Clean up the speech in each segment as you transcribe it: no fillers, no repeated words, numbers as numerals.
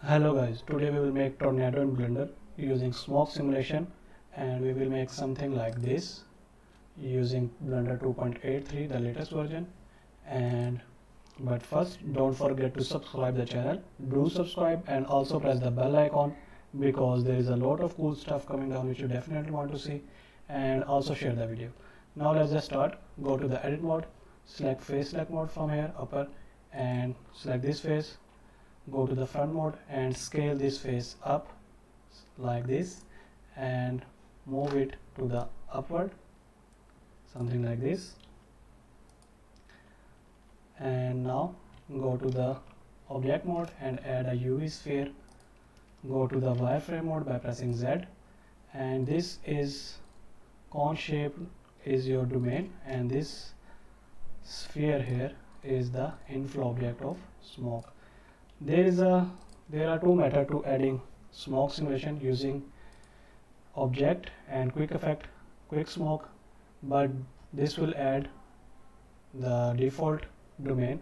Hello guys, today we will make tornado in Blender using smoke simulation, and we will make something like this using Blender 2.83, the latest version. And but first, don't forget to subscribe the channel. Do subscribe and also press the bell icon because there is a lot of cool stuff coming down which you definitely want to see, and also share the video. Now let's just start. Go to the edit mode, select face select mode from here upper, and select this face. Go to the front mode and scale this face up like this and move it to the upward, something like this. And now go to the object mode and add a UV sphere. Go to the wireframe mode by pressing Z, and this is cone shape is your domain, and this sphere here is the inflow object of smoke. There are two methods to adding smoke simulation using object and quick effect, quick smoke, but this will add the default domain,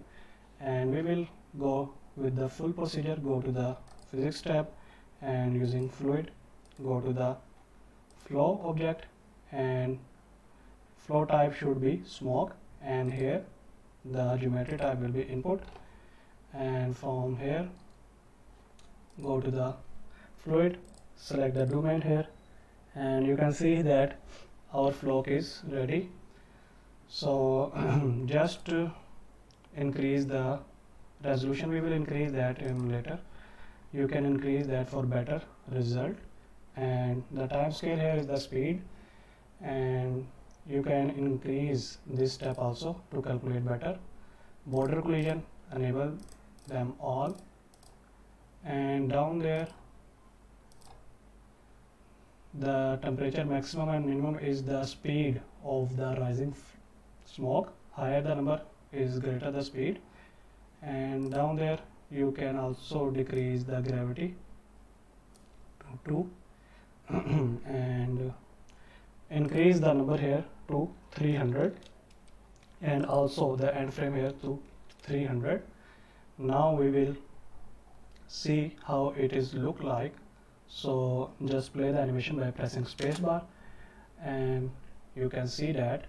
and we will go with the full procedure. Go to the physics tab and using fluid, go to the flow object, and flow type should be smoke, and here the geometry type will be input. And from here go to the fluid, select the domain here, and you can see that our flow is ready. So just to increase the resolution, we will increase that in later. You can increase that for better result, and the time scale here is the speed, and you can increase this step also to calculate better. Border collision, enable them all, and down there the temperature maximum and minimum is the speed of the rising smoke. Higher the number is greater the speed, and down there you can also decrease the gravity to 2 and increase the number here to 300, and also the end frame here to 300. Now we will see how it is look like. So just play the animation by pressing spacebar, and you can see that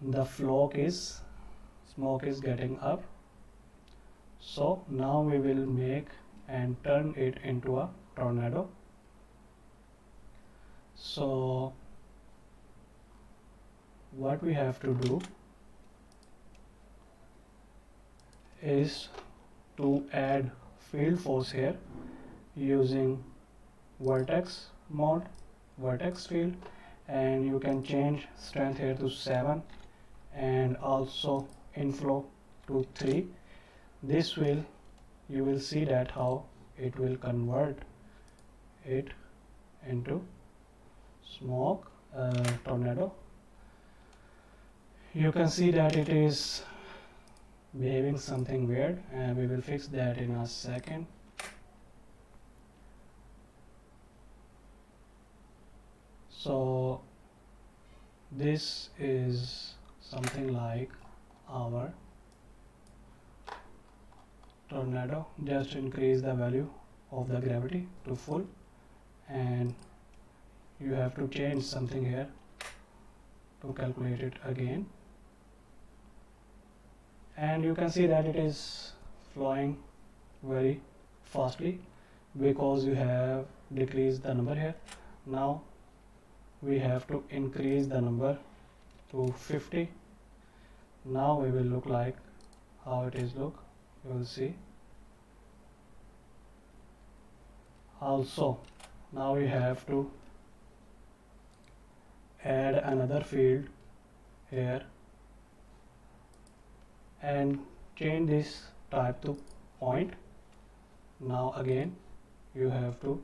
the smoke is getting up. So now we will make and turn it into a tornado. So what we have to do is to add field force here using vertex mode, vertex field, and you can change strength here to 7 and also inflow to 3. This will, you will see that how it will convert it into smoke tornado. You can see that it is behaving something weird, and we will fix that in a second. So this is something like our tornado. Just increase the value of the gravity to full, and you have to change something here to calculate it again, and you can see that it is flowing very fastly because you have decreased the number here. Now we have to increase the number to 50. Now we will look like how it is look. You will see. Also now we have to add another field here and change this type to point. Now again you have to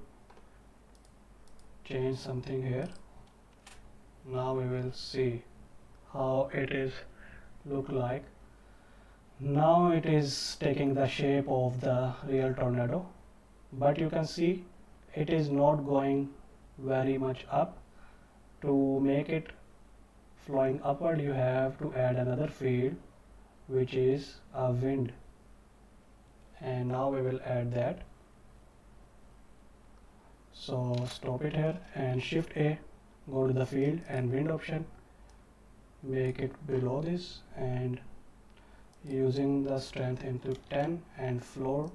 change something here. Now we will see how it is look like. Now it is taking the shape of the real tornado, but you can see it is not going very much up. To make it flowing upward, you have to add another field which is a wind, and now we will add that. So stop it here and shift A, go to the field and wind option, make it below this, and using the strength into 10 and floor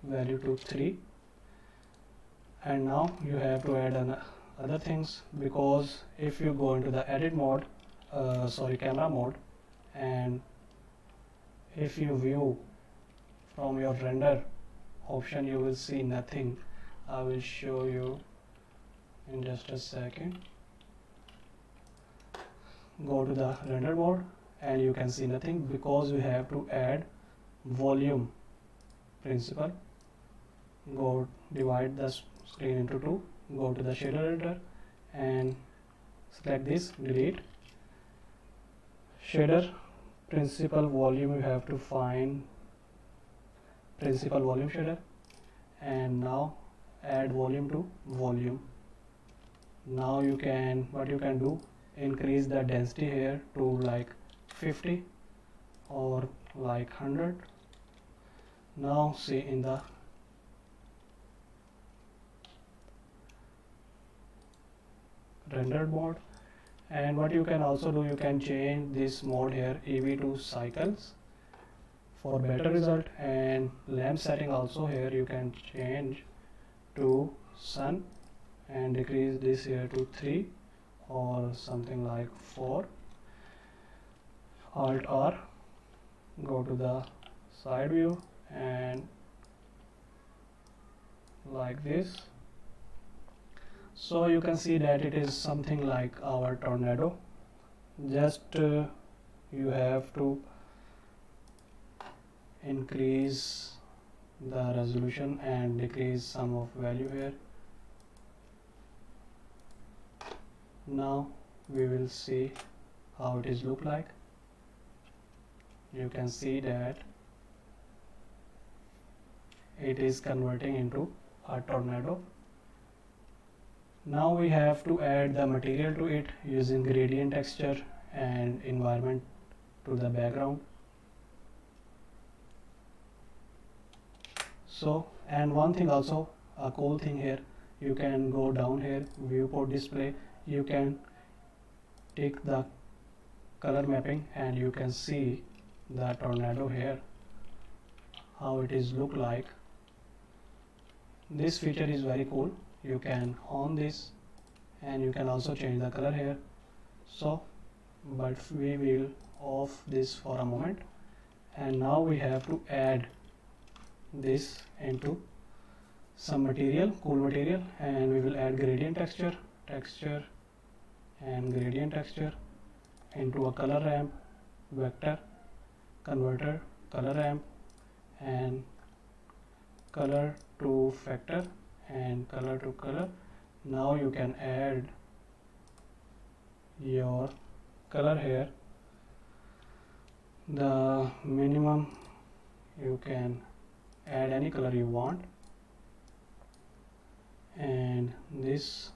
value to 3. And now you have to add other things, because if you go into the edit mode, camera mode, and if you view from your render option, you will see nothing. I will show you in just a second. Go to the render mode and you can see nothing, because we have to add volume principle. Go divide the screen into 2, go to the shader editor and select this, delete shader principal volume. You have to find principal volume shader, and now add volume to volume. Now you can, what you can do, increase the density here to like 50 or like 100. Now see in the rendered mode. And what you can also do, you can change this mode here, EV to cycles, for better result. And lamp setting also here you can change to sun and decrease this here to 3 or something like 4. Alt R, go to the side view and like this. So you can see that it is something like our tornado. Just you have to increase the resolution and decrease some of value here. Now we will see how it is look like. You can see that it is converting into a tornado. Now we have to add the material to it using gradient texture and environment to the background. So, and one thing also, a cool thing here, you can go down here, viewport display, you can take the color mapping and you can see the tornado here, how it is look like. This feature is very cool. You can on this and you can also change the color here. So, but we will off this for a moment. And now we have to add this into some material, cool material, and we will add gradient texture and gradient texture into a color ramp, vector converter, color ramp, and color to factor and color to color. Now you can add your color here. The minimum, you can add any color you want, and this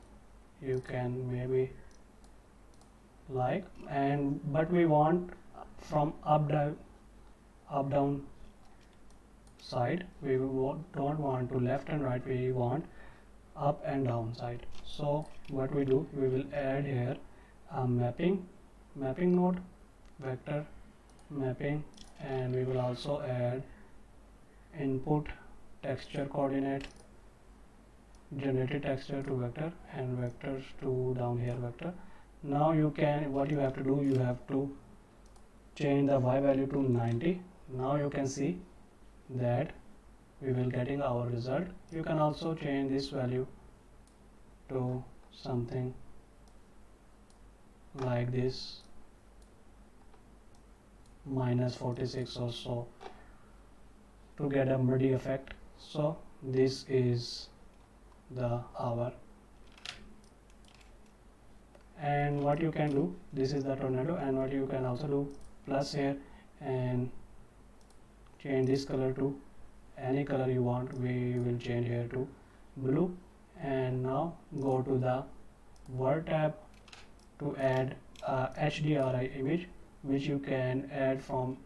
you can maybe like, and but we want from up down side. We don't want to left and right, we want up and down side. So what we do, we will add here a mapping node, vector mapping, and we will also add input texture coordinate, generated texture to vector, and vectors to down here vector. Now you can, what you have to do, you have to change the y value to 90. Now you can see that we will getting our result. You can also change this value to something like this, -46 or so, to get a muddy effect. So this is the hour. And what you can do, this is the tornado, and what you can also do, plus here and change this color to any color you want. We will change here to blue. And now go to the Word tab to add a HDRI image, which you can add from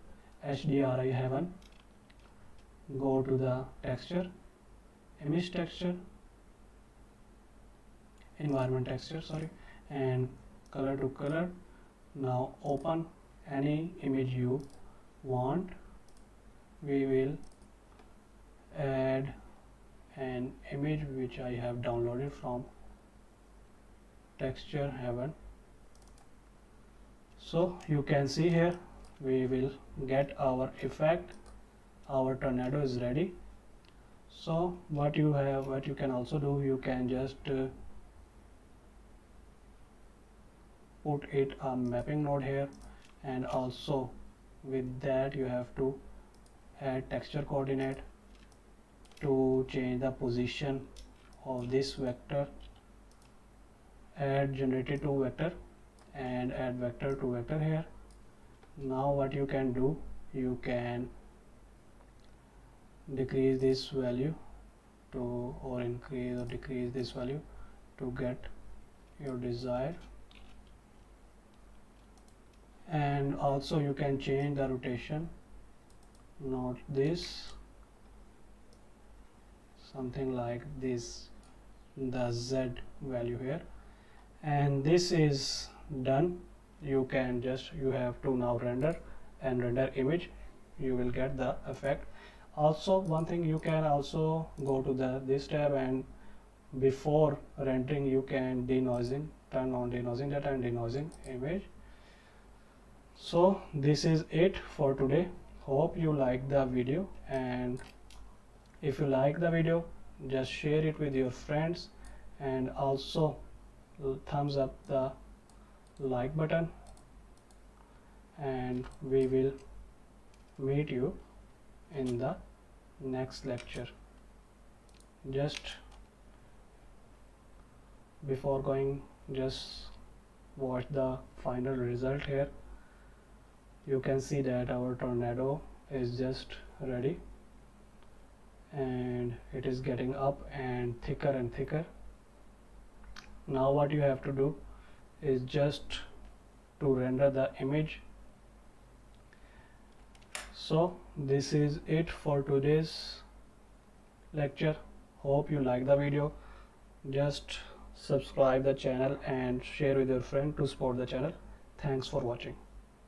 HDRI Heaven. Go to the texture, image texture, environment texture, sorry, and color to color. Now open any image you want. We will add an image which I have downloaded from Texture Heaven. So you can see here we will get our effect. Our tornado is ready. So what you can also do, you can just put it a mapping node here, and also with that you have to add texture coordinate to change the position of this vector. Add generated to vector and add vector to vector here. Now what you can do, you can decrease this value to, or increase or decrease this value to get your desired. And also you can change the rotation, not this, something like this, the Z value here. And this is done. You can just, you have to now render and render image, you will get the effect. Also one thing, you can also go to this tab, and before rendering you can denoising, turn on denoising data and denoising image. So this is it for today. Hope you like the video, and if you like the video, just share it with your friends, and also thumbs up the like button, and we will meet you in the next lecture. Just before going, just watch the final result here. You can see that our tornado is just ready, and it is getting up and thicker. Now what you have to do is just to render the image. So this is it for today's lecture. Hope you like the video. Just subscribe the channel and share with your friend to support the channel. Thanks for watching.